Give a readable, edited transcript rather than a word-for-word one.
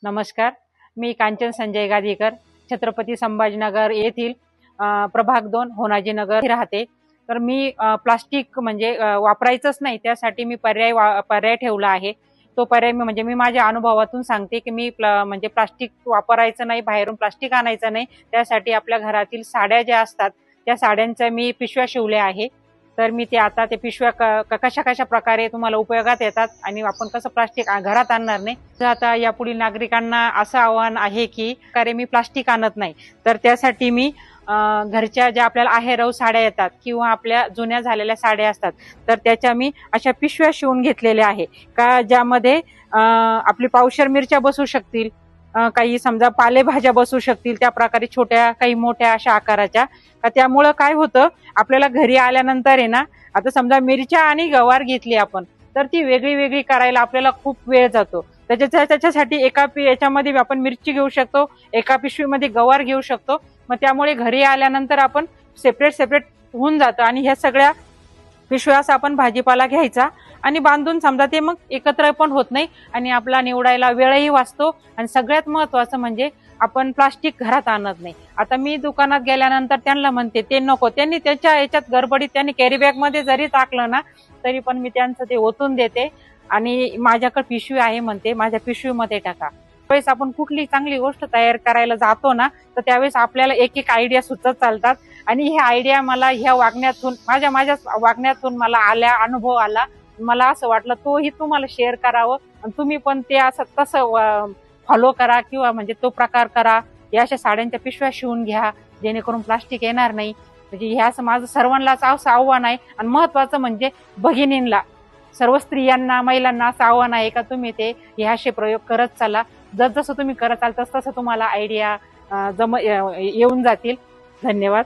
नमस्कार, मी कांचन संजय गादीकर, छत्रपती संभाजीनगर येथील प्रभाग 2 होनाजी नगर राहते। तर मी प्लास्टिक म्हणजे वापरायचंच नाही, त्यासाठी मी पर्याय ठेवला आहे। तो पर्याय मी माझ्या अनुभवातून सांगते की मी म्हणजे प्लास्टिक वापरायचं नाही, बाहेरून प्लास्टिक आणायचं नाही। त्यासाठी आपल्या घरातील साड्या ज्या असतात त्या साड्यांच्या मी पिशव्या शिवल्या आहे। तर मी ते आता ते पिशव्या कशा कशा प्रकारे तुम्हाला उपयोगात येतात आणि आपण कसं प्लास्टिक घरात आणणार नाही, तर आता यापुढील नागरिकांना असं आव्हान आहे की मी प्लास्टिक आणत नाही। तर त्यासाठी मी घरच्या ज्या आपल्याला आहेरव साड्या येतात किंवा आपल्या जुन्या झालेल्या साड्या असतात, तर त्याच्या मी अशा पिशव्या शिवून घेतलेल्या आहे का ज्यामध्ये आपली पावशेर मिरच्या बसू शकतील, काही समजा पालेभाज्या बसू शकतील, त्या प्रकारे छोट्या काही मोठ्या अशा आकाराच्या। त्यामुळं काय होतं, आपल्याला घरी आल्यानंतर आहे ना, आता समजा मिरच्या आणि गवार घेतली आपण, तर ती वेगळी वेगळी करायला आपल्याला खूप वेळ जातो। त्याच्यासाठी एका याच्यामध्ये आपण मिरची घेऊ शकतो, एका पिशवीमध्ये गवार घेऊ शकतो। मग त्यामुळे घरी आल्यानंतर आपण सेपरेट होऊन जातं आणि ह्या सगळ्या पिशव्यास आपण भाजीपाला घ्यायचा आणि बांधून समजा ते मग एकत्र पण होत नाही आणि आपला निवडायला वेळही वाचतो। आणि सगळ्यात महत्त्वाचं म्हणजे आपण प्लास्टिक घरात आणत नाही। आता मी दुकानात गेल्यानंतर त्यांना म्हणते ते नको, त्यांनी त्याच्या याच्यात गडबडीत त्यांनी कॅरी बॅग मध्ये जरी टाकलं ना, तरी पण मी त्यांचं ते ओतून देते आणि माझ्याकडे पिशवी आहे म्हणते, माझ्या पिशवीमध्ये टाका। त्यावेळेस आपण कुठली चांगली गोष्ट तयार करायला जातो ना, तर त्यावेळेस आपल्याला एक एक आयडिया सुचत चालतात आणि ह्या आयडिया मला ह्या वागण्यातून माझ्या वागण्यातून मला अनुभव आला। मला असं वाटलं तोही तुम्हाला शेअर करावं आणि तुम्ही पण ते असं तसं फॉलो करा किंवा म्हणजे तो प्रकार करा। या अशा साड्यांच्या पिशव्या शिवून घ्या, जेणेकरून प्लास्टिक येणार नाही। म्हणजे हे असं माझं सर्वांनाच असं आव्हान आहे। आणि महत्वाचं म्हणजे भगिनींना, सर्व स्त्रियांना, महिलांना असं आव्हान आहे का तुम्ही ते हे असे प्रयोग करत चला। जसं तुम्ही करत चाल तसं तुम्हाला आयडिया येऊन जातील। धन्यवाद।